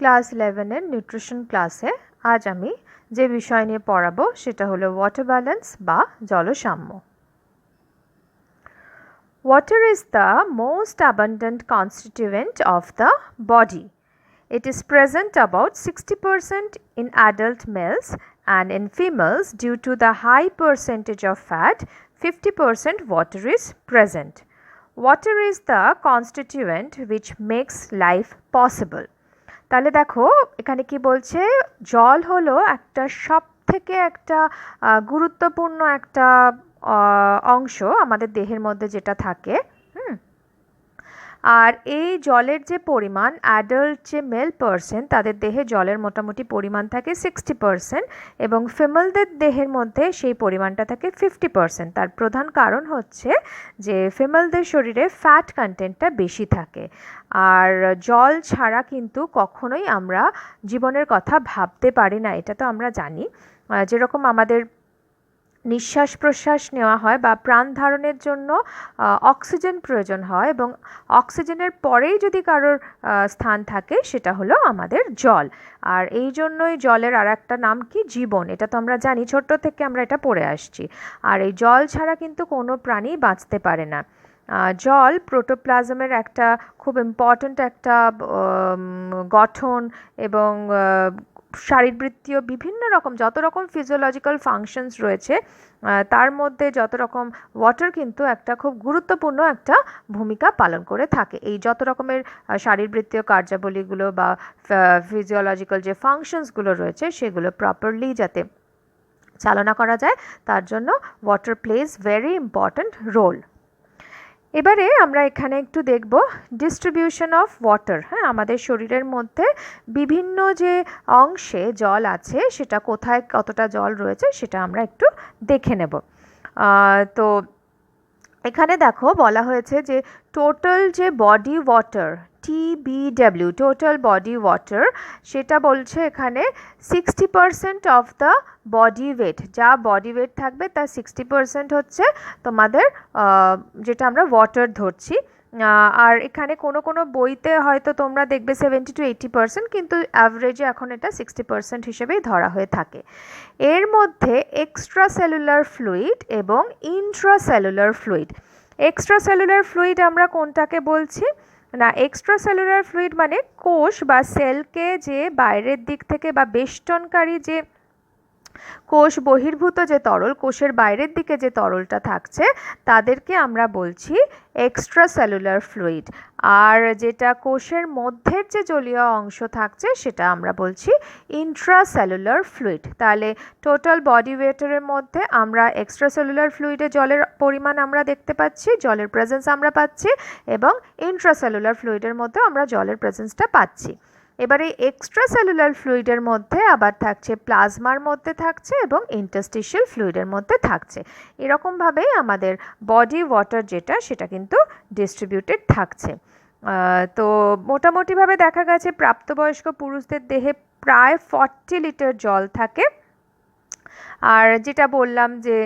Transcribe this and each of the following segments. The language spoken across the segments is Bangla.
ক্লাস 11 এর নিউট্রিশন ক্লাসে আজ আমি যে বিষয় নিয়ে পড়াবো সেটা হলো ওয়াটার ব্যালেন্স বা জলসাম্য। Water is the most abundant constituent of the body. It is present about 60% in adult males, and in females, due to the high percentage of fat, 50% water is present. Water is the constituent which makes life possible. তাহলে দেখো এখানে কি বলছে, জল হলো একটা সবথেকে একটা গুরুত্বপূর্ণ একটা অংশ আমাদের দেহের মধ্যে যেটা থাকে। আর এই জলের যে পরিমাণ, অ্যাডাল্ট যে মেল পারসন তাদের দেহে জলের মোটামুটি পরিমাণ থাকে 60%, এবং ফিমেলদের দেহের মধ্যে সেই পরিমাণটা থাকে 50%। তার প্রধান কারণ হচ্ছে যে ফিমেলদের শরীরে ফ্যাট কন্টেন্টটা বেশি থাকে। আর জল ছাড়া কিন্তু কখনোই আমরা জীবনের কথা ভাবতে পারি না, এটা তো আমরা জানি। যেরকম আমাদের নিঃশ্বাস প্রশ্বাস নেওয়া হয় বা প্রাণ ধারণের জন্য অক্সিজেন প্রয়োজন হয়, এবং অক্সিজেনের পরেই যদি কারোর স্থান থাকে সেটা হলো আমাদের জল। আর এই জন্যই জলের আর একটা নাম কি, জীবন। এটা তো আমরা জানি, ছোট্ট থেকে আমরা এটা পড়ে আসছি। আর এই জল ছাড়া কিন্তু কোনো প্রাণী বাঁচতে পারে না। জল প্রোটোপ্লাজমের একটা খুব ইম্পর্ট্যান্ট একটা গঠন, এবং শারীরবৃত্তীয় বিভিন্ন রকম যত রকম ফিজিওলজিক্যাল ফাংশনস রয়েছে তার মধ্যে যত রকম ওয়াটার কিন্তু একটা খুব গুরুত্বপূর্ণ একটা ভূমিকা পালন করে থাকে। এই যত রকমের শারীরবৃত্তীয় কার্যাবলীগুলো বা ফিজিওলজিক্যাল যে ফাংশনসগুলো রয়েছে সেগুলো প্রপারলি যাতে চালনা করা যায়, তার জন্য water plays very important role. এবারে আমরা এখানে একটু দেখব ডিস্ট্রিবিউশন অফ ওয়াটার। হ্যাঁ, আমাদের শরীরের মধ্যে বিভিন্ন যে অংশে জল আছে সেটা কোথায় কতটা জল রয়েছে সেটা আমরা একটু দেখে নেব। তো এখানে দেখো বলা হয়েছে যে টোটাল যে body water, TBW, total body water, সেটা বলছে এখানে 60% অফ দ্য বডি ওয়েট। যা বডি ওয়েট থাকবে তার 60% হচ্ছে তোমাদের যেটা আমরা ওয়াটার ধরছি। আর এখানে কোনো কোনো বইতে হয়তো তোমরা দেখবে 70 to 80%, কিন্তু অ্যাভারেজে এখন এটা 60% হিসেবেই ধরা হয়ে থাকে। এর মধ্যে এক্সট্রা সেলুলার ফ্লুইড এবং intracellular fluid. Extra cellular fluid আমরা কোনটাকে বলছি না, এক্সট্রা সেলুলার ফ্লুইড মানে কোষ বা সেলকে যে বাইরের দিক থেকে বা বেষ্টনকারী যে কোষ বহির্ভূত যে তরল, কোষের বাইরের দিকে যে তরলটা থাকছে তাদেরকে আমরা বলছি এক্সট্রা সেলুলার ফ্লুইড। আর যেটা কোষের মধ্যের যে জলীয় অংশ থাকছে সেটা আমরা বলছি ইন্ট্রাসেলুলার ফ্লুইড। তাহলে টোটাল বডি ওয়েটের মধ্যে আমরা এক্সট্রা সেলুলার ফ্লুইডে জলের পরিমাণ আমরা দেখতে পাচ্ছি, জলের প্রেজেন্স আমরা পাচ্ছি, এবং ইন্ট্রাসেলুলার ফ্লুইডের মধ্যে আমরা জলের প্রেজেন্সটা পাচ্ছি। এবারে এক্সট্রা সেলুলার ফ্লুইডের মধ্যে আবার থাকছে প্লাজমার মধ্যে থাকছে এবং ইন্টারস্টিশিয়াল ফ্লুইডের মধ্যে থাকছে। এরকমভাবেই আমাদের বডি ওয়াটার যেটা সেটা কিন্তু ডিস্ট্রিবিউটেড থাকছে। তো মোটামুটিভাবে দেখা গেছে প্রাপ্তবয়স্ক পুরুষদের দেহে প্রায় 40 লিটার জল থাকে। আর যেটা বললাম যে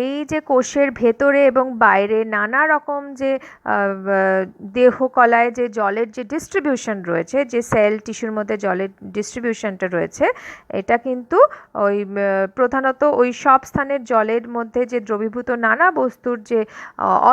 এই যে কোষের ভেতরে এবং বাইরে নানা রকম যে দেহকলায় যে জলের যে ডিস্ট্রিবিউশন রয়েছে, যে সেল টিস্যুর মধ্যে জলের ডিস্ট্রিবিউশনটা রয়েছে, এটা কিন্তু ওই প্রধানত ওই সব স্থানের জলের মধ্যে যে দ্রবীভূত নানা বস্তুর যে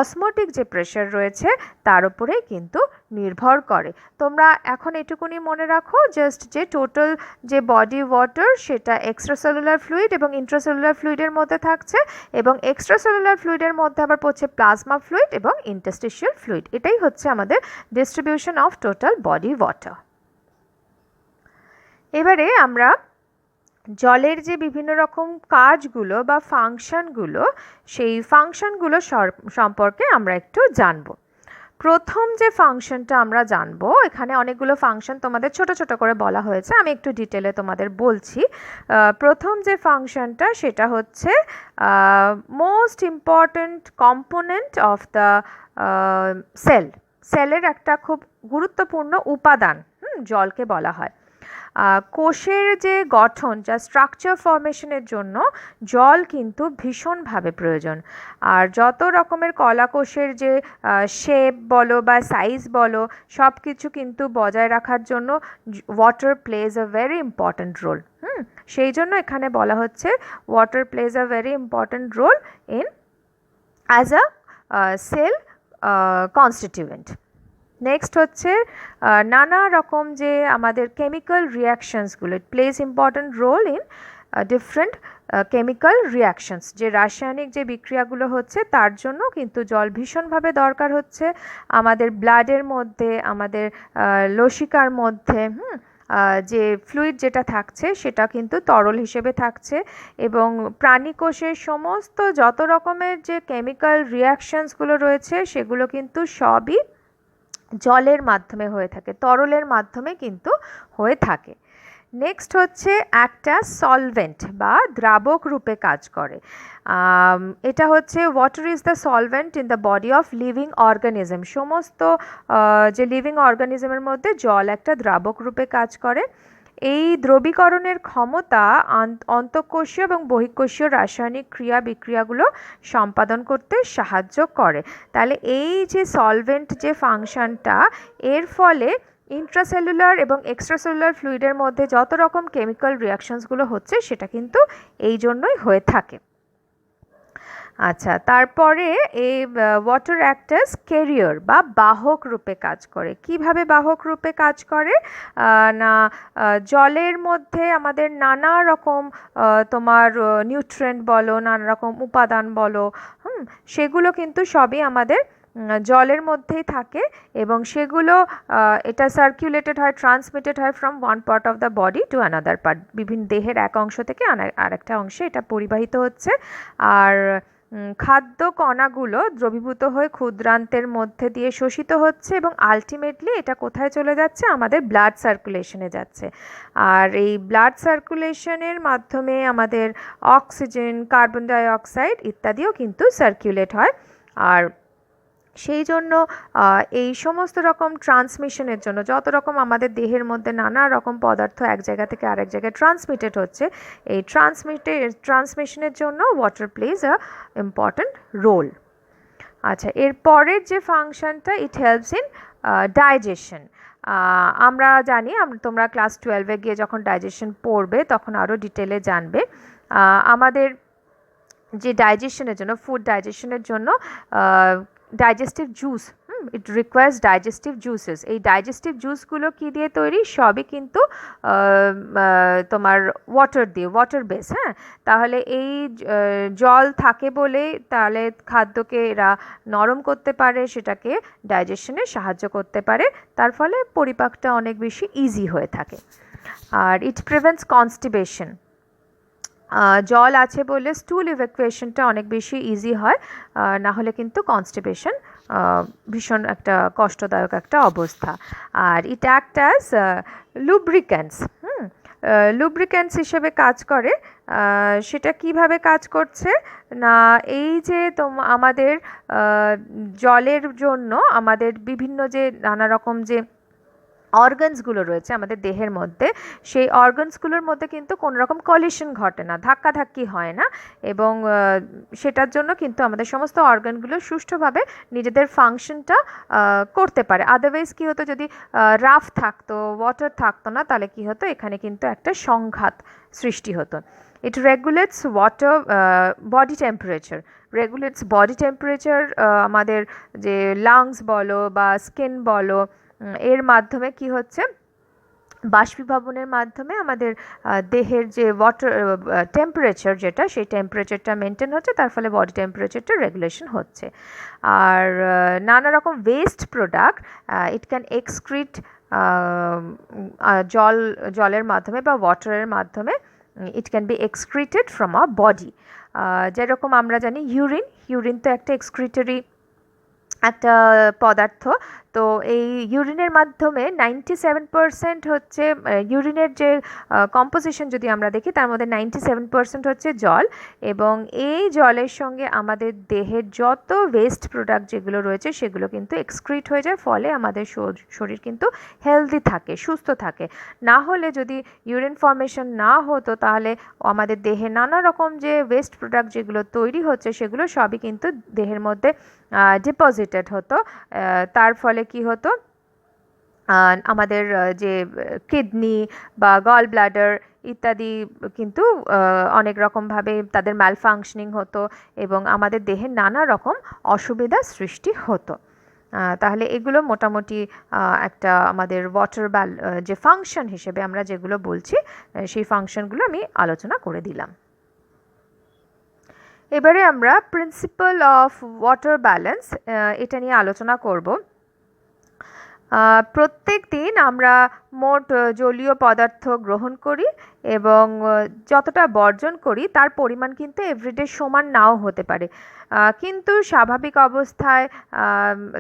অসমোটিক যে প্রেশার রয়েছে তার উপরেই কিন্তু নির্ভর করে। তোমরা এখন এটুকুনি মনে রাখো জাস্ট যে টোটাল যে বডি ওয়াটার সেটা এক্সট্রাসেলুলার ফ্লুইড এবং ইন্ট্রাসেলুলার ফ্লুইডের মধ্যে থাকছে, এবং এক্সট্রাসেলুলার ফ্লুইডের মধ্যে আবার পড়ছে প্লাজমা ফ্লুইড এবং ইন্টারস্টিশিয়াল ফ্লুইড। এটাই হচ্ছে আমাদের distribution of total body water. এবারে আমরা জলের যে বিভিন্ন রকম কাজগুলো বা ফাংশনগুলো, সেই ফাংশনগুলো সম্পর্কে আমরা একটু জানবো। প্রথম যে ফাংশনটা আমরা জানবো, এখানে অনেকগুলো ফাংশন তোমাদের ছোট ছোট করে বলা হয়েছে, আমি একটু ডিটেলে তোমাদের বলছি। প্রথম যে ফাংশনটা সেটা হচ্ছে most important component of the cell. সেলের একটা খুব গুরুত্বপূর্ণ উপাদান জলকে বলা হয়। কোষের যে গঠন, যা স্ট্রাকচার ফর্মেশনের জন্য জল কিন্তু ভীষণভাবে প্রয়োজন। আর যত রকমের কলাকোষের যে শেপ বলো বা সাইজ বলো, সব কিছু কিন্তু বজায় রাখার জন্য water plays a very important role. সেই জন্য এখানে বলা হচ্ছে water plays a very important role in as a cell constituent. Next হচ্ছে নানা রকম যে আমাদের কেমিক্যাল রিয়াকশানসগুলো, it plays important role in different chemical reactions. যে রাসায়নিক যে বিক্রিয়াগুলো হচ্ছে তার জন্য কিন্তু জল ভীষণভাবে দরকার হচ্ছে। আমাদের ব্লাডের মধ্যে, আমাদের লসিকার মধ্যে যে ফ্লুইড যেটা থাকছে সেটা কিন্তু তরল হিসেবে থাকছে, এবং প্রাণীকোষের সমস্ত যত রকমের যে কেমিক্যাল রিয়াকশানসগুলো রয়েছে সেগুলো কিন্তু সবই জলের মাধ্যমে হয়ে থাকে, তরলের মাধ্যমে কিন্তু হয়ে থাকে। নেক্সট হচ্ছে একটা সলভেন্ট বা দ্রাবক রূপে কাজ করে। এটা হচ্ছে water is the solvent in the body of living organism. সমস্ত যে লিভিং অর্গানিজমের মধ্যে জল একটা দ্রাবক রূপে কাজ করে। এই দ্রবীকরণের ক্ষমতা অন্তঃকোষীয় এবং বহিঃকোষীয় রাসায়নিক ক্রিয়া বিক্রিয়াগুলো সম্পাদন করতে সাহায্য করে। তাহলে এই যে সলভেন্ট যে ফাংশনটা, এর ফলে ইন্ট্রাসেলুলার এবং এক্সট্রাসেলুলার ফ্লুইডের মধ্যে যত রকম কেমিক্যাল রিয়াকশনসগুলো হচ্ছে সেটা কিন্তু এই জন্যই হয়ে থাকে। আচ্ছা, তারপরে এই ওয়াটার অ্যাক্ট অ্যাজ ক্যারিয়ার বা বাহক রূপে কাজ করে। কিভাবে বাহক রূপে কাজ করে না, জলের মধ্যে আমাদের নানা রকম তোমার নিউট্রিয়েন্ট বলো, নানা রকম উপাদান বলো, সেগুলো কিন্তু সবই আমাদের জলের মধ্যেই থাকে, এবং সেগুলো এটা সার্কুলেটেড হয়, ট্রান্সমিটেড হয় from one part of the body to another part. বিভিন্ন দেহের এক অংশ থেকে আরেকটা অংশে এটা পরিবাহিত হচ্ছে। আর খাদ্য কণাগুলো দ্রবীভূত হয়ে ক্ষুদ্রান্তের মধ্যে দিয়ে শোষিত হচ্ছে, এবং আলটিমেটলি এটা কোথায় চলে যাচ্ছে? আমাদের ব্লাড সার্কুলেশনে যাচ্ছে। আর এই ব্লাড সার্কুলেশনের মাধ্যমে আমাদের অক্সিজেন, কার্বন ডাই অক্সাইড ইত্যাদিও কিন্তু সার্কুলেট হয়। আর সেই জন্য এই সমস্ত রকম ট্রান্সমিশনের জন্য, যত রকম আমাদের দেহের মধ্যে নানা রকম পদার্থ এক জায়গা থেকে আরেক জায়গায় ট্রান্সমিটেড হচ্ছে, এই ট্রান্সমিশনের জন্য water plays a important role. আচ্ছা, এর পরের যে ফাংশনটা, ইট হেল্পস ইন ডাইজেশন। আমরা জানি, তোমরা ক্লাস 12-এ গিয়ে যখন ডাইজেশন পড়বে তখন আরও ডিটেলে জানবে। আমাদের যে ডাইজেশনের জন্য, ফুড ডাইজেশনের জন্য digestive juice, it requires digestive juices. এই ডাইজেস্টিভ জুসগুলো কী দিয়ে তৈরি? সবই কিন্তু তোমার ওয়াটার দিয়ে, ওয়াটার বেস। তাহলে এই জল থাকে বলে তাহলে খাদ্যকে এরা নরম করতে পারে, সেটাকে ডাইজেশনে সাহায্য করতে পারে, তার ফলে পরিপাকটা অনেক বেশি ইজি হয়ে থাকে। আর ইট প্রিভেন্টস কনস্টিপেশন। জল আছে বলে স্টুল ইভ্যাকুয়েশনটা অনেক বেশি ইজি হয়, না হলে কিন্তু কনস্টিপেশন ভীষণ একটা কষ্টদায়ক একটা অবস্থা। আর ইট অ্যাক্ট অ্যাজ লুব্রিক্যান্টস। লুব্রিক্যান্টস হিসেবে কাজ করে। সেটা কিভাবে কাজ করছে না, এই যে আমাদের জলের জন্য আমাদের বিভিন্ন যে নানা রকম যে অর্গানসগুলো রয়েছে আমাদের দেহের মধ্যে, সেই অর্গানসগুলোর মধ্যে কিন্তু কোনো রকম কলিশন ঘটে না, ধাক্কাধাক্কি হয় না, এবং সেটার জন্য কিন্তু আমাদের সমস্ত অর্গানগুলো সুষ্ঠুভাবে নিজেদের ফাংশনটা করতে পারে। আদারওয়াইজ কী হতো, যদি রাফ থাকতো, ওয়াটার থাকতো না, তাহলে কী হতো, এখানে কিন্তু একটা সংঘাত সৃষ্টি হতো। It regulates water body temperature. Regulates body temperature. আমাদের যে লাংস বলো বা স্কিন বলো, এর মাধ্যমে কি হচ্ছে, বাষ্পীভবনের মাধ্যমে আমাদের দেহের যে ওয়াটার টেম্পারেচার যেটা, সেই টেম্পারেচারটা মেনটেন হচ্ছে, তার ফলে বডি টেম্পারেচারটা রেগুলেশন হচ্ছে। আর নানা রকম waste product it can excrete জলের মাধ্যমে বা ওয়াটারের মাধ্যমে, it can be excreted from our body. যেরকম আমরা জানি ইউরিন তো একটা এক্সক্রিটরি একটা পদার্থ, তো এই ইউরিনের মাধ্যমে 97% হচ্ছে ইউরিনের যে কম্পোজিশন যদি আমরা দেখি তার মধ্যে 97% হচ্ছে জল, এবং এই জলের সঙ্গে আমাদের দেহের যত ওয়েস্ট প্রোডাক্ট যেগুলো রয়েছে সেগুলো কিন্তু এক্সক্রিট হয়ে যায়, ফলে আমাদের শরীর কিন্তু হেলদি থাকে, সুস্থ থাকে। না হলে যদি ইউরিন ফর্মেশন না হতো তাহলে আমাদের দেহে নানা রকম যে ওয়েস্ট প্রোডাক্ট যেগুলো তৈরি হচ্ছে সেগুলো সবই কিন্তু দেহের মধ্যে ডিপোজিটেড হতো। তার ফলে কি হতো, আমাদের যে কিডনি বা গল ব্লাডার ইত্যাদি কিন্তু অনেক রকমভাবে তাদের ম্যালফাংশনিং হতো এবং আমাদের দেহে নানা রকম অসুবিধা সৃষ্টি হতো। তাহলে এগুলো মোটামুটি একটা আমাদের ওয়াটার যে ফাংশন হিসেবে আমরা যেগুলো বলছি সেই ফাংশনগুলো আমি আলোচনা করে দিলাম। এবারে আমরা প্রিন্সিপাল অফ ওয়াটার ব্যালেন্স এটা নিয়ে আলোচনা করব। প্রত্যেক দিন আমরা মোট জলীয় পদার্থ গ্রহণ করি এবং যতটা বর্জন করি তার পরিমাণ কিন্তু এভরিডে সমান নাও হতে পারে, কিন্তু স্বাভাবিক অবস্থায়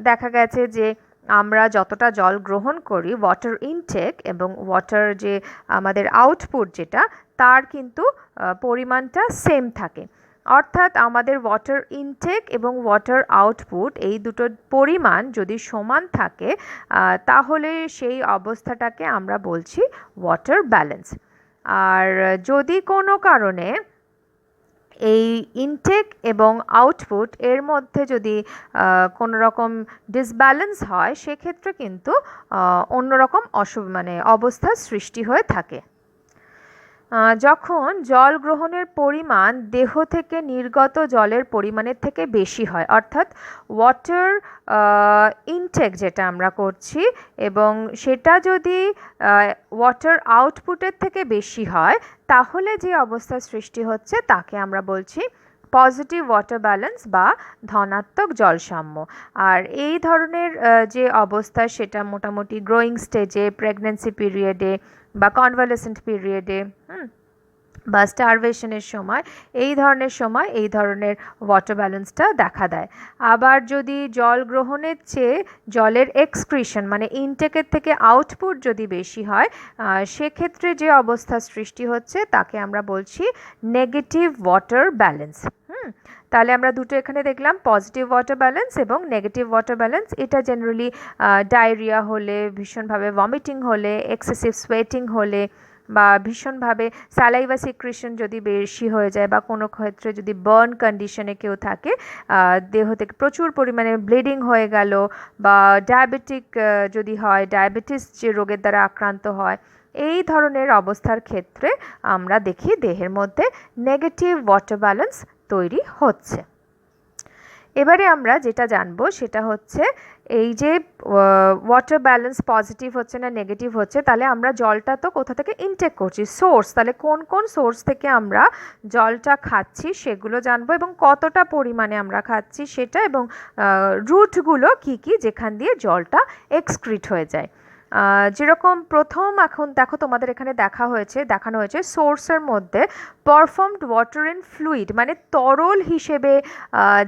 দেখা গেছে যে আমরা যতটা জল গ্রহণ করি ওয়াটার ইনটেক এবং ওয়াটার যে আমাদের আউটপুট যেটা তার কিন্তু পরিমাণটা সেম থাকে। অর্থাৎ আমাদের ওয়াটার ইনটেক এবং ওয়াটার আউটপুট এই দুটোর পরিমাণ যদি সমান থাকে তাহলে সেই অবস্থাটাকে আমরা বলছি ওয়াটার ব্যালেন্স। আর যদি কোনো কারণে এই ইনটেক এবং আউটপুট এর মধ্যে যদি কোনো রকম ডিসব্যালেন্স হয় সেক্ষেত্রে কিন্তু অন্যরকম অবস্থার সৃষ্টি হয়ে থাকে। যখন জল গ্রহণের পরিমাণ দেহ থেকে নির্গত জলের পরিমাণের থেকে বেশি হয়, অর্থাৎ ওয়াটার ইনটেক যেটা আমরা করছি এবং সেটা যদি ওয়াটার আউটপুটের থেকে বেশি হয় তাহলে যে অবস্থার সৃষ্টি হচ্ছে তাকে আমরা বলছি পজিটিভ ওয়াটার ব্যালেন্স বা ধনাত্মক জলসাম্য। আর এই ধরনের যে অবস্থা সেটা মোটামুটি গ্রোয়িং স্টেজে, প্রেগন্যান্সি পিরিয়ডে বা কনভালেসেন্ট পিরিয়ডে বা স্টারভেশনের সময় এই ধরনের ওয়াটার ব্যালেন্সটা দেখা দেয়। আবার যদি জল গ্রহণের চেয়ে জলের এক্সক্রিশন মানে ইনটেকের থেকে আউটপুট যদি বেশি হয় সেক্ষেত্রে যে অবস্থার সৃষ্টি হচ্ছে তাকে আমরা বলছি নেগেটিভ ওয়াটার ব্যালেন্স। তাহলে আমরা দুটো এখানে দেখলাম, পজিটিভ ওয়াটার ব্যালেন্স এবং নেগেটিভ ওয়াটার ব্যালেন্স। এটা জেনারেলি ডায়রিয়া হলে, ভীষণভাবে ভমিটিং হলে, এক্সেসিভ সোয়েটিং হলে বা ভীষণভাবে স্যালাইভা সিক্রেশন যদি বেশি হয়ে যায় বা কোনো ক্ষেত্রে যদি বার্ন কন্ডিশনে কেউ থাকে, দেহ থেকে প্রচুর পরিমাণে ব্লিডিং হয়ে গেল বা ডায়াবেটিক যদি হয়, ডায়াবেটিস যে রোগের দ্বারা আক্রান্ত হয়, এই ধরনের অবস্থার ক্ষেত্রে আমরা দেখি দেহের মধ্যে নেগেটিভ ওয়াটার ব্যালেন্স তৈরি হচ্ছে। এবারে আমরা যেটা জানবো সেটা হচ্ছে এই যে ওয়াটার ব্যালেন্স পজিটিভ হচ্ছে না নেগেটিভ হচ্ছে, তাহলে আমরা জলটা তো কোথা থেকে ইনটেক করছি, সোর্স, তাহলে কোন কোন সোর্স থেকে আমরা জলটা খাচ্ছি সেগুলো জানবো এবং কতটা পরিমাণে আমরা খাচ্ছি সেটা, এবং রুটগুলো কি কি যেখান দিয়ে জলটা এক্সক্রিট হয়ে যায়। যেরকম প্রথম এখন দেখো তোমাদের এখানে দেখানো হয়েছে সোর্সের মধ্যে পারফর্মড ওয়াটার ইন ফ্লুইড মানে তরল হিসেবে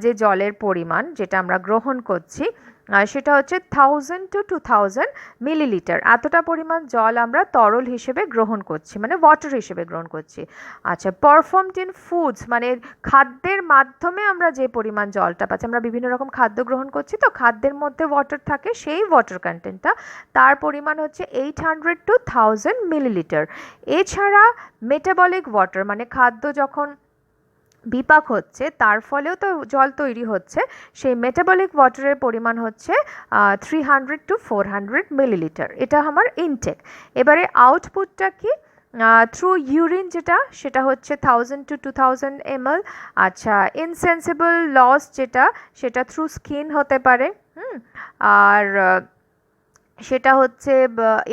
যে জলের পরিমাণ যেটা আমরা গ্রহণ করছি সেটা হচ্ছে 1000 to 2000 মিলিলিটার। এতটা পরিমাণ জল আমরা তরল হিসেবে গ্রহণ করছি, মানে ওয়াটার হিসেবে গ্রহণ করছি। আচ্ছা, পারফর্মড ইন ফুডস মানে খাদ্যের মাধ্যমে আমরা যে পরিমাণ জলটা পাচ্ছি, আমরা বিভিন্ন রকম খাদ্য গ্রহণ করছি তো খাদ্যের মধ্যে ওয়াটার থাকে, সেই ওয়াটার কন্টেন্টটা তার পরিমাণ হচ্ছে 800 to 1000 মিলিলিটার। এছাড়া মেটাবলিক ওয়াটার মানে খাদ্য যখন বিপাক হচ্ছে তার ফলেও তো জল তৈরি হচ্ছে, সেই মেটাবলিক ওয়াটারের পরিমাণ হচ্ছে 300 to 400 মিলিলিটার। এটা আমার ইনটেক। এবারে আউটপুটটা কি, থ্রু ইউরিন যেটা সেটা হচ্ছে 1000 to 2000 ml। আচ্ছা, ইনসেন্সিবল লস যেটা সেটা থ্রু স্কিন হতে পারে, আর সেটা হচ্ছে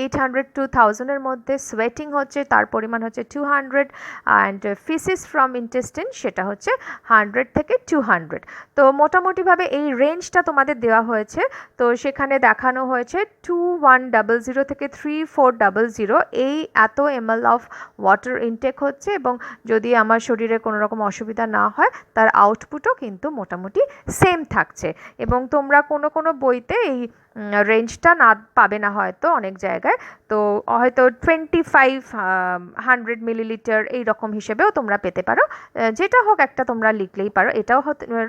800 to 1000 এর মধ্যে। সোয়েটিং হচ্ছে তার পরিমাণ হচ্ছে 200, অ্যান্ড ফিসিস ফ্রম ইন্টেস্টিন সেটা হচ্ছে 100 থেকে 200। তো মোটামুটিভাবে এই রেঞ্জটা তোমাদের দেওয়া হয়েছে, তো সেখানে দেখানো হয়েছে 2100 থেকে 3400 এই এত ml অফ ওয়াটার ইনটেক হচ্ছে, এবং যদি আমার শরীরে কোনো রকম অসুবিধা না হয় তার আউটপুটও কিন্তু মোটামুটি সেম থাকছে। এবং তোমরা কোনো বইতে এই রেঞ্জটা না পাবে না হয়তো অনেক জায়গায়, তো হয়তো 2500 মিলিলিটার এইরকম হিসেবেও তোমরা পেতে পারো। যেটা হোক একটা তোমরা লিখলেই পারো, এটাও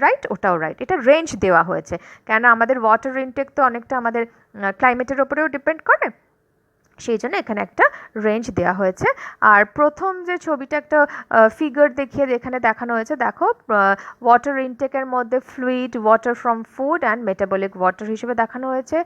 রাইট ওটাও রাইট, এটা রেঞ্জ দেওয়া হয়েছে। কেন আমাদের ওয়াটার ইনটেক তো অনেকটা আমাদের ক্লাইমেটের ওপরেও ডিপেন্ড করে, সেই জন্য এখানে একটা রেঞ্জ দেওয়া হয়েছে। আর প্রথম যে ছবিটা একটা ফিগার দেখিয়ে এখানে দেখানো হয়েছে, দেখো ওয়াটার ইনটেকের মধ্যে fluid, water from food and metabolic water হিসেবে দেখানো হয়েছে।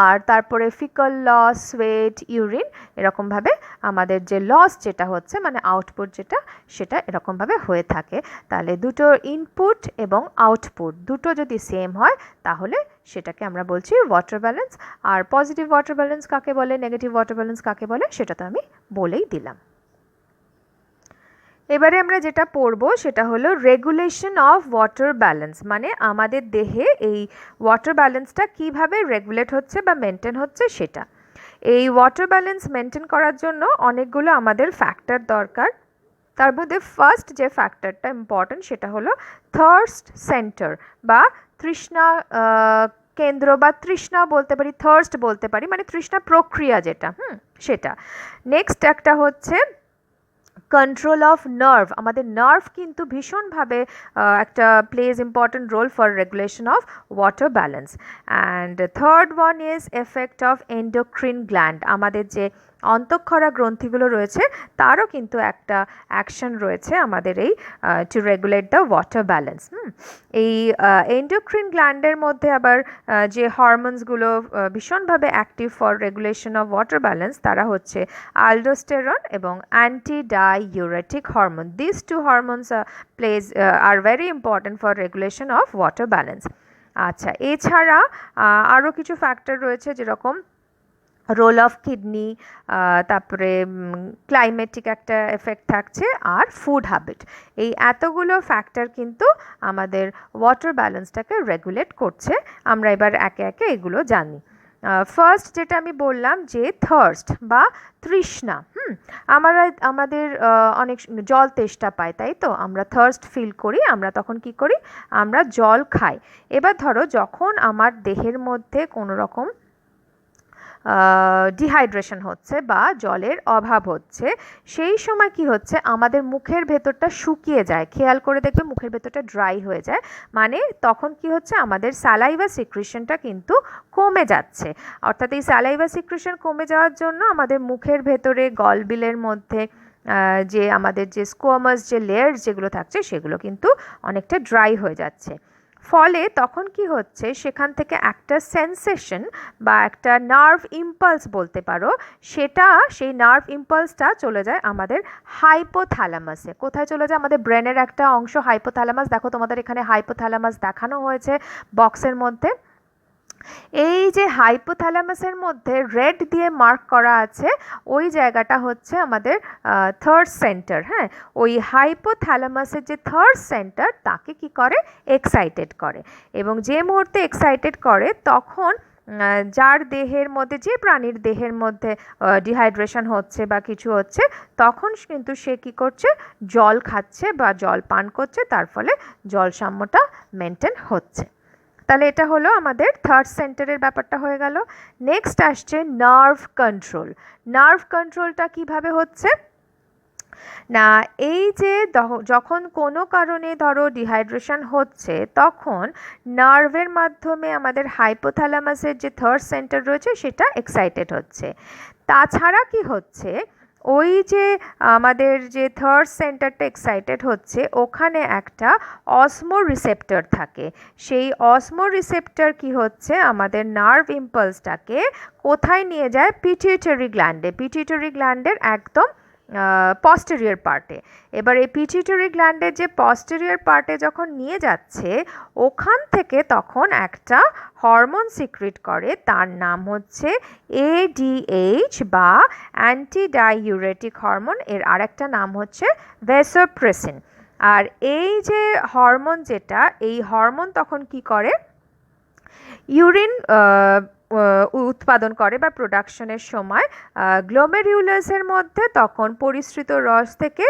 আর তারপরে ফিকল লস, সোয়েট, ইউরিন, এরকমভাবে আমাদের যে লস যেটা হচ্ছে মানে আউটপুট যেটা, সেটা এরকমভাবে হয়ে থাকে। তাহলে দুটো ইনপুট এবং আউটপুট দুটো যদি সেম হয় তাহলে সেটাকে আমরা বলছি ওয়াটার ব্যালেন্স। আর পজিটিভ ওয়াটার ব্যালেন্স কাকে বলে, নেগেটিভ ওয়াটার ব্যালেন্স কাকে বলে, সেটা তো আমি বলেই দিলাম। এবারে আমরা যেটা পড়বো সেটা হলো রেগুলেশন অফ ওয়াটার ব্যালেন্স, মানে আমাদের দেহে এই ওয়াটার ব্যালেন্সটা কিভাবে রেগুলেট হচ্ছে বা মেনটেন হচ্ছে সেটা। এই ওয়াটার ব্যালেন্স মেনটেন করার জন্য অনেকগুলো আমাদের ফ্যাক্টর দরকার। তার মধ্যে ফার্স্ট যে ফ্যাক্টরটা ইম্পর্টেন্ট সেটা হলো থার্স্ট সেন্টার বা তৃষ্ণা কেন্দ্র, বা তৃষ্ণা বলতে পারি, থার্স্ট বলতে পারি, মানে তৃষ্ণা প্রক্রিয়া যেটা, সেটা। নেক্সট একটা হচ্ছে কন্ট্রোল অফ নার্ভ, আমাদের নার্ভ কিন্তু ভীষণভাবে একটা plays important role for regulation of water balance. And third one is effect of endocrine gland, আমাদের যে অন্তঃক্ষরা গ্রন্থিগুলো রয়েছে তারও কিন্তু একটা অ্যাকশন রয়েছে আমাদের এই to regulate the water balance. এই এন্ডোক্রিন গ্ল্যান্ডের মধ্যে আবার যে হরমোনসগুলো ভীষণভাবে active for regulation of water balance তারা হচ্ছে অ্যালডোস্টেরন এবং antidiuretic hormone. This two hormones are very important for regulation of water balance. আচ্ছা, এছাড়া আরও কিছু ফ্যাক্টর রয়েছে, যেরকম রোল অফ কিডনি, তারপরে ক্লাইমেটিক একটা এফেক্ট থাকছে, আর ফুড হ্যাবিট। এই এতগুলো ফ্যাক্টর কিন্তু আমাদের ওয়াটার ব্যালেন্সটাকে রেগুলেট করছে। আমরা এবার একে একে এগুলো জানি। ফার্স্ট যেটা আমি বললাম যে থার্স্ট বা তৃষ্ণা, আমাদের অনেক জল তেষ্টা পায়, তাই তো আমরা থার্স্ট ফিল করি, আমরা তখন কি করি, আমরা জল খাই। এবার ধরো যখন আমার দেহের মধ্যে কোনো রকম ডিহাইড্রেশন হচ্ছে বা জলের অভাব হচ্ছে, সেই সময় কি হচ্ছে, আমাদের মুখের ভেতরটা শুকিয়ে যায়, খেয়াল করে দেখবে মুখের ভেতরটা ড্রাই হয়ে যায়, মানে তখন কি হচ্ছে, আমাদের স্যালাইভা সিক্রিশনটা কিন্তু কমে যাচ্ছে। অর্থাৎ এই স্যালাইভা সিক্রিশন কমে যাওয়ার জন্য আমাদের মুখের ভেতরে গলবিলের মধ্যে যে আমাদের যে স্কোয়ামাস যে লেয়ার যেগুলো থাকছে সেগুলো কিন্তু অনেকটা ড্রাই হয়ে যাচ্ছে। ফলে তখন কি হচ্ছে, সেখান থেকে একটা সেন্সেশন বা একটা নার্ভ ইম্পালস বলতে পারো, সেই নার্ভ ইম্পালসটা চলে যায় আমাদের হাইপোথ্যালামাসে। কোথায় চলে যায়, আমাদের ব্রেনের একটা অংশ হাইপোথ্যালামাস, দেখো তোমাদের এখানে হাইপোথ্যালামাস দেখানো হয়েছে বক্সের মধ্যে। এই যে হাইপোথ্যালামাসের মধ্যে রেড দিয়ে মার্ক করা আছে, ওই জায়গাটা হচ্ছে আমাদের থার্ড সেন্টার। হ্যাঁ, ওই হাইপোথ্যালামাসের যে থার্ড সেন্টার তাকে কি করে, এক্সাইটেড করে, এবং যে মুহূর্তে এক্সাইটেড করে তখন যার দেহের মধ্যে, যে প্রাণীর দেহের মধ্যে ডিহাইড্রেশন হচ্ছে বা কিছু হচ্ছে, তখন কিন্তু সে কী করছে, জল খাচ্ছে বা জল পান করছে, তার ফলে জলসাম্যটা মেনটেন হচ্ছে। তাহলে এটা হলো আমাদের থার্ড সেন্টারের ব্যাপারটা হয়ে গেল। নেক্সট আসছে নার্ভ কন্ট্রোল। নার্ভ কন্ট্রোলটা কিভাবে হচ্ছে না, এই যে যখন কোনো কারণে ধরো ডিহাইড্রেশন হচ্ছে, তখন নার্ভের মাধ্যমে আমাদের হাইপোথ্যালামাসের যে থার্ড সেন্টার রয়েছে সেটা এক্সাইটেড হচ্ছে। তাছাড়া কি হচ্ছে, ওই যে আমাদের যে থার্ড সেন্টারটা এক্সাইটেড হচ্ছে, ওখানে একটা অসমো রিসেপ্টর থাকে। সেই অসমো রিসেপ্টর কি হচ্ছে, আমাদের নার্ভ ইম্পালসটাকে কোথায় নিয়ে যায়, পিটিউটারি গ্ল্যান্ডে, পিটিউটারি গ্ল্যান্ডের একদম পস্টেরিয়র পার্টে। এবার এই পিটিউটারি গ্ল্যান্ডের যে পস্টেরিয়র পার্টে যখন নিয়ে যাচ্ছে, ওখান থেকে তখন একটা হরমোন সিক্রিট করে, তার নাম হচ্ছে ADH বা অ্যান্টিডাইউরেটিক হরমোন, এর আরেকটা নাম হচ্ছে ভ্যাসোপ্রেসিন। আর এই যে হরমোন যেটা, এই হরমোন তখন কি করে, ইউরিন উৎপাদন করে বা প্রোডাকশনের সময় গ্লোমেরিউলাসের মধ্যে তখন পরিশ্রিত রস থেকে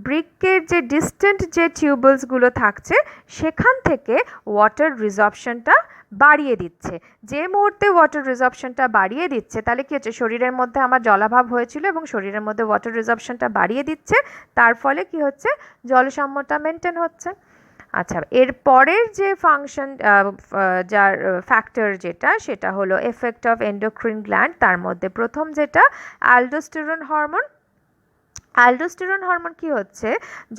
বৃক্কের যে ডিস্টেন্ট যে টিউবলসগুলো থাকছে সেখান থেকে ওয়াটার রিজর্পশনটা বাড়িয়ে দিচ্ছে। যে মুহূর্তে ওয়াটার রিজর্পশনটা বাড়িয়ে দিচ্ছে তাহলে কি হচ্ছে, শরীরের মধ্যে আমার জলাভাব হয়েছিল এবং শরীরের মধ্যে ওয়াটার রিজর্পশনটা বাড়িয়ে দিচ্ছে, তার ফলে কি হচ্ছে, জলসাম্যটা মেনটেন হচ্ছে। আচ্ছা, এর পরের যে ফাংশন, যার ফ্যাক্টর যেটা, সেটা হলো এফেক্ট অফ এন্ডোক্রিন গ্ল্যান্ড। তার মধ্যে প্রথম যেটা অ্যালডোস্টেরন হরমোন। অ্যালডোস্টেরন হরমোন কি হচ্ছে,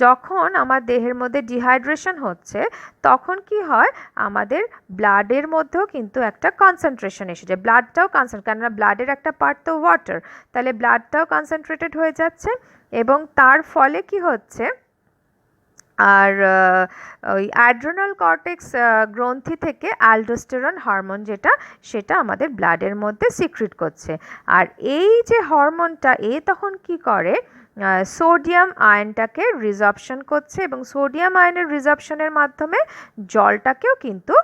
যখন আমার দেহের মধ্যে ডিহাইড্রেশন হচ্ছে তখন কি হয়, আমাদের ব্লাডের মধ্যেও কিন্তু একটা কনসেন্ট্রেশন এসে যায়, ব্লাডটাও কেননা ব্লাডের একটা পার্ট তো ওয়াটার, তাহলে ব্লাডটাও কনসেন্ট্রেটেড হয়ে যাচ্ছে এবং তার ফলে কি হচ্ছে, আর ওই অ্যাড্রেনাল কর্টেক্স গ্রন্থি থেকে অ্যালডোস্টেরন হরমোন যেটা, সেটা আমাদের ব্লাডের মধ্যে সিক্রিট করছে। আর এই যে হরমোনটা তখন কি করে, সোডিয়াম আয়নটাকে রিজর্পশন করছে এবং সোডিয়াম আয়নের রিজর্পশনের মাধ্যমে জলটাকেও কিন্তু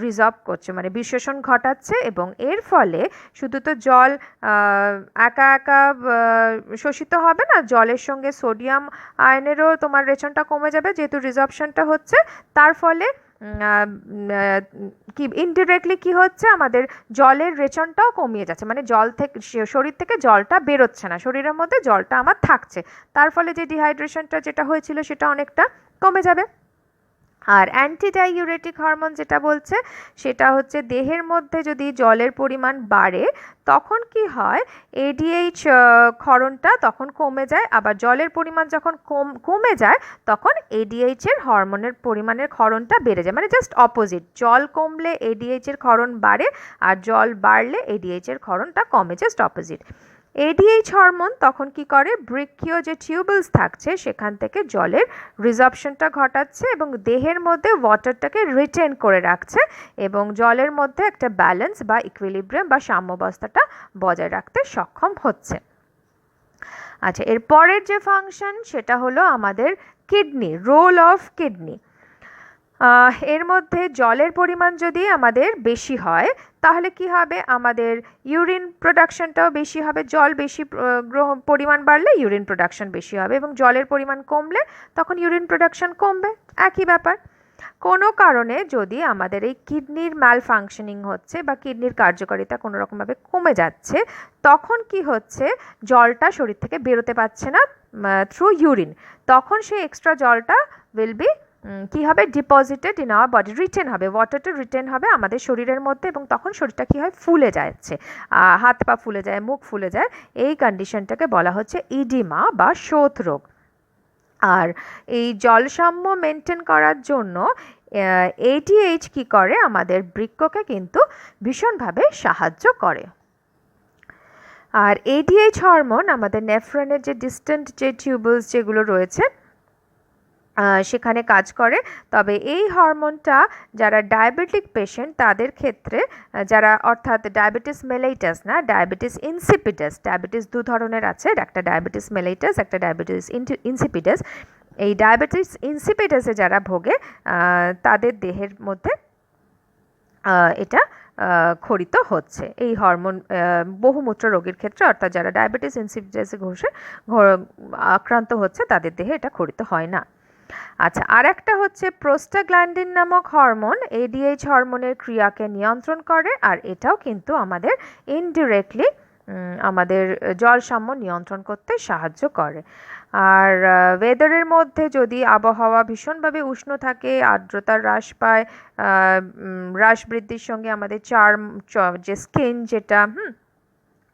রিজর্ভ করছে, মানে বিশেষণ ঘটাচ্ছে। এবং এর ফলে শুধু তো জল একা একা শোষিত হবে না, জলের সঙ্গে সোডিয়াম আয়নেরও তোমার রেচনটা কমে যাবে যেহেতু রিজর্পশনটা হচ্ছে। তার ফলে কি ইনডিরেক্টলি কি হচ্ছে, আমাদের জলের রেচনটাও কমিয়ে যাচ্ছে, মানে জল থেকে, শরীর থেকে জলটা বেরোচ্ছে না, শরীরের মধ্যে জলটা আমার থাকছে। তার ফলে যে ডিহাইড্রেশনটা যেটা হয়েছিল সেটা অনেকটা কমে যাবে। আর অ্যান্টিডাইউরেটিক হরমোন যেটা বলছে, সেটা হচ্ছে দেহের মধ্যে যদি জলের পরিমাণ বাড়ে তখন কি হয়, এডিএইচ ক্ষরণটা তখন কমে যায়, আবার জলের পরিমাণ যখন কমে যায় তখন এডিএইচের হরমোনের পরিমাণের ক্ষরণটা বেড়ে যায়, মানে জাস্ট অপোজিট, জল কমলে এডিএইচের ক্ষরণ বাড়ে আর জল বাড়লে এডিএইচের ক্ষরণটা কমে, জাস্ট অপোজিট। এডিএইচ হরমোন তখন কি করে, বৃক্কীয় যে টিউবুলস থাকছে সেখান থেকে জলের রিজর্পশনটা ঘটাচ্ছে এবং দেহের মধ্যে ওয়াটারটাকে রিটেন করে রাখছে এবং জলের মধ্যে একটা ব্যালেন্স বা ইকুইলিব্রিয়াম বা সাম্যাবস্থাটা বজায় রাখতে সক্ষম হচ্ছে। আচ্ছা, এর পরের যে ফাংশন সেটা হলো আমাদের কিডনি, রোল অফ কিডনি। এর মধ্যে জলের পরিমাণ যদি আমাদের বেশি হয় তাহলে কি হবে, আমাদের ইউরিন প্রোডাকশনটাও বেশি হবে, জল বেশি পরিমাণ বাড়লে ইউরিন প্রোডাকশন বেশি হবে এবং জলের পরিমাণ কমলে তখন ইউরিন প্রোডাকশন কমবে, একই ব্যাপার। কোনো কারণে যদি আমাদের এই কিডনির ম্যাল ফাংশনিং হচ্ছে বা কিডনির কার্যকারিতা কোনো রকমভাবে কমে যাচ্ছে, তখন কি হচ্ছে, জলটা শরীর থেকে বেরোতে পারছে না থ্রু ইউরিন, তখন সেই এক্সট্রা জলটা উইল বি কি হবে, deposited in our body, written হবে, ওয়াটারটা রিটেন হবে আমাদের শরীরের মধ্যে এবং তখন শরীরটা কি হয়, ফুলে যাচ্ছে, হাত পা ফুলে যায়, মুখ ফুলে যায়, এই কন্ডিশনটাকে বলা হচ্ছে ইডিমা বা শোথ রোগ। আর এই জলসাম্য মেনটেন করার জন্য এডিএইচ কি করে, আমাদের বৃক্ককে কিন্তু ভীষণভাবে সাহায্য করে। আর এডিএইচ হরমোন আমাদের নেফ্রনের যে ডিস্টেন্ট যে টিউবুলস যেগুলো রয়েছে সেখানে কাজ করে। তবে এই হরমোনটা যারা ডায়াবেটিক পেশেন্ট তাদের ক্ষেত্রে, যারা অর্থাৎ ডায়াবেটিস মেলাইটাস না, ডায়াবেটিস ইনসিপিডাস, ডায়াবেটিস দু ধরনের আছে, একটা ডায়াবেটিস মেলাইটাস, একটা ডায়াবেটিস ইনসিপিডাস। এই ডায়াবেটিস ইনসিপিডাসে যারা ভোগে তাদের দেহের মধ্যে এটা ক্ষরিত হচ্ছে এই হরমোন, বহুমূত্র রোগীর ক্ষেত্রে, অর্থাৎ যারা ডায়াবেটিস ইনসিপিডাসে আক্রান্ত হচ্ছে তাদের দেহে এটা ক্ষরিত হয় না। আচ্ছা, আর একটা হচ্ছে প্রোস্টাগ্ল্যান্ডিন নামক হরমোন, এডিএইচ হরমোনের ক্রিয়াকে নিয়ন্ত্রণ করে আর এটাও কিন্তু আমাদের ইনডিরেক্টলি আমাদের জলসাম্য নিয়ন্ত্রণ করতে সাহায্য করে। আর ওয়েদারের মধ্যে যদি আবহাওয়া ভীষণভাবে উষ্ণ থাকে, আর্দ্রতা হ্রাস পায়, হ্রাস বৃদ্ধির সঙ্গে আমাদের চার্ম, যে স্কিন যেটা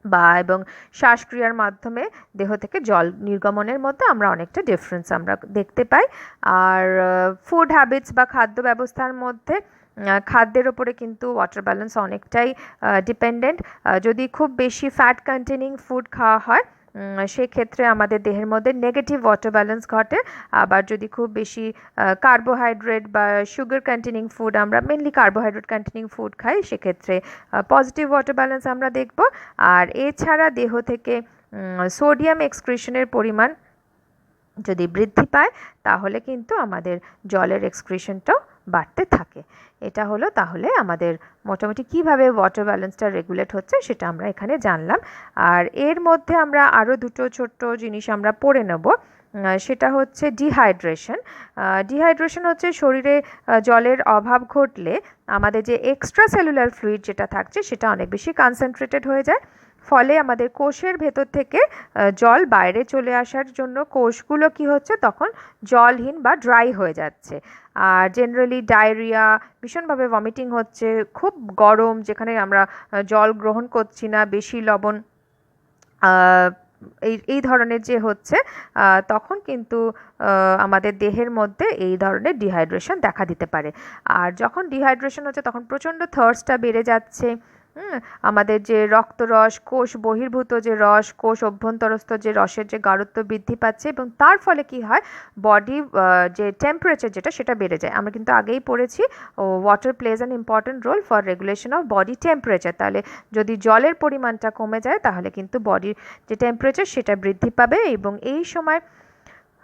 বা এবং শ্বাসক্রিয়ার মাধ্যমে দেহ থেকে জল নির্গমনের মধ্যে আমরা অনেকটা ডিফারেন্স আমরা দেখতে পাই। আর ফুড হ্যাবিটস বা খাদ্য ব্যবস্থার মধ্যে খাদ্যের ওপরে কিন্তু ওয়াটার ব্যালেন্স অনেকটাই ডিপেন্ডেন্ট। যদি খুব বেশি ফ্যাট কন্টেনিং ফুড খাওয়া হয় সেক্ষেত্রে আমাদের দেহের মধ্যে নেগেটিভ ওয়াটার ব্যালেন্স ঘটে। আবার যদি খুব বেশি কার্বোহাইড্রেট বা সুগার কন্টেনিং ফুড, আমরা মেনলি কার্বোহাইড্রেট কন্টেনিং ফুড খাই, সেক্ষেত্রে পজিটিভ ওয়াটার ব্যালেন্স আমরা দেখব। আর এছাড়া দেহ থেকে সোডিয়াম এক্সক্রিশনের পরিমাণ যদি বৃদ্ধি পায় তাহলে কিন্তু আমাদের জলের এক্সক্রিশনটাও বাড়তে থাকে। এটা হলো তাহলে আমাদের মোটামুটি কিভাবে ওয়াটার ব্যালেন্সটা রেগুলেট হচ্ছে সেটা আমরা এখানে জানলাম। আর এর মধ্যে আমরা আরও দুটো ছোট্ট জিনিস আমরা পড়ে নেব। সেটা হচ্ছে ডিহাইড্রেশন। ডিহাইড্রেশন হচ্ছে শরীরে জলের অভাব ঘটলে আমাদের যে এক্সট্রা সেলুলার ফ্লুইড যেটা থাকছে সেটা অনেক বেশি কনসেন্ট্রেটেড হয়ে যায়, ফলে আমাদের কোষের ভেতর থেকে জল বাইরে চলে আসার জন্য কোষগুলো কি হচ্ছে তখন জলহীন বা ড্রাই হয়ে যাচ্ছে। আর জেনারেলি ডায়রিয়া, ভীষণভাবে ভমিটিং হচ্ছে, খুব গরম যেখানে আমরা জল গ্রহণ করছি না, বেশি লবণ, এই এই ধরনের যে হচ্ছে তখন কিন্তু আমাদের দেহের মধ্যে এই ধরনের ডিহাইড্রেশন দেখা দিতে পারে। আর যখন ডিহাইড্রেশন হচ্ছে তখন প্রচণ্ড থার্স্টটা বেড়ে যাচ্ছে। আমাদের যে রক্তরস, কোষ বহির্ভূত যে রস, কোষ অভ্যন্তরস্থ যে রসের যে গাঢ়ত্ব বৃদ্ধি পাচ্ছে এবং তার ফলে কি হয় বডি যে টেম্পারেচার যেটা সেটা বেড়ে যায়। আমরা কিন্তু আগেই পড়েছি water plays an important role for regulation of body temperature. তাহলে যদি জলের পরিমাণটা কমে যায় তাহলে কিন্তু বডির যে টেম্পারেচার সেটা বৃদ্ধি পাবে এবং এই সময়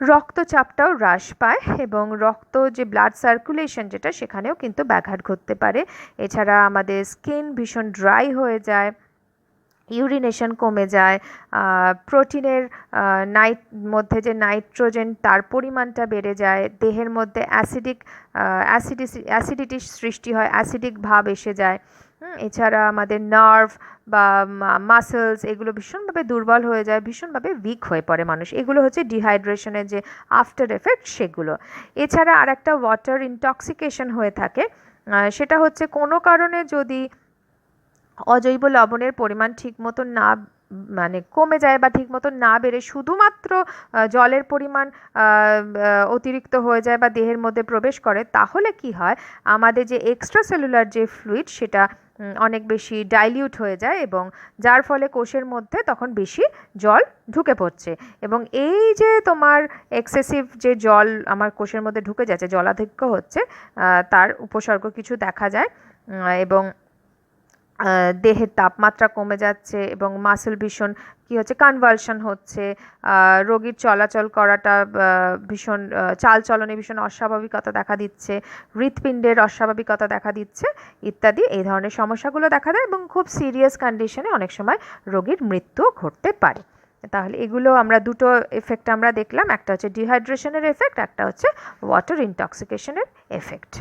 রক্তচাপটাও হ্রাস পায় এবং রক্ত যে ব্লাড সার্কুলেশন যেটা সেখানেও কিন্তু ব্যাঘাত ঘটতে পারে। এছাড়া আমাদের স্কিন ভীষণ ড্রাই হয়ে যায়, ইউরিনেশন কমে যায়, প্রোটিনের মধ্যে যে নাইট্রোজেন তার পরিমাণটা বেড়ে যায়, দেহের মধ্যে অ্যাসিডিটির সৃষ্টি হয়, অ্যাসিডিক ভাব এসে যায়। এছাড়া আমাদের নার্ভ বা মাসেলস এগুলো ভীষণভাবে দুর্বল হয়ে যায়, ভীষণভাবে উইক হয়ে পড়ে মানুষ। এগুলো হচ্ছে ডিহাইড্রেশনের যে আফটার এফেক্ট সেগুলো। এছাড়া আর একটা ওয়াটার ইনটক্সিকেশন হয়ে থাকে, সেটা হচ্ছে কোনো কারণে যদি অজৈব লবণের পরিমাণ ঠিক মতন না মানে কমে যায় বা ঠিক মতন না বেড়ে শুধুমাত্র জলের পরিমাণ অতিরিক্ত হয়ে যায় বা দেহের মধ্যে প্রবেশ করে, তাহলে কি হয় আমাদের যে এক্সট্রা সেলুলার যে ফ্লুইড সেটা অনেক বেশি ডাইলিউট হয়ে যায় এবং যার ফলে কোষের মধ্যে তখন বেশি জল ঢুকে পড়ছে এবং এই যে তোমার এক্সেসিভ যে জল আমার কোষের মধ্যে ঢুকে যাচ্ছে, জলাধিক্য হচ্ছে, তার উপসর্গ কিছু দেখা যায় এবং দেহের তাপমাত্রা কমে যাচ্ছে এবং মাসেল ভীষণ কী হচ্ছে কনভালশন হচ্ছে, রোগীর চলাচল করাটা ভীষণ চালচলনে ভীষণ অস্বাভাবিকতা দেখা দিচ্ছে, হৃৎপিণ্ডের অস্বাভাবিকতা দেখা দিচ্ছে ইত্যাদি এই ধরনের সমস্যাগুলো দেখা দেয় এবং খুব সিরিয়াস কন্ডিশনে অনেক সময় রোগীর মৃত্যুও ঘটতে পারে। তাহলে এগুলো আমরা দুটো এফেক্ট আমরা দেখলাম, একটা হচ্ছে ডিহাইড্রেশনের এফেক্ট, একটা হচ্ছে ওয়াটার ইনটক্সিকেশনের এফেক্ট।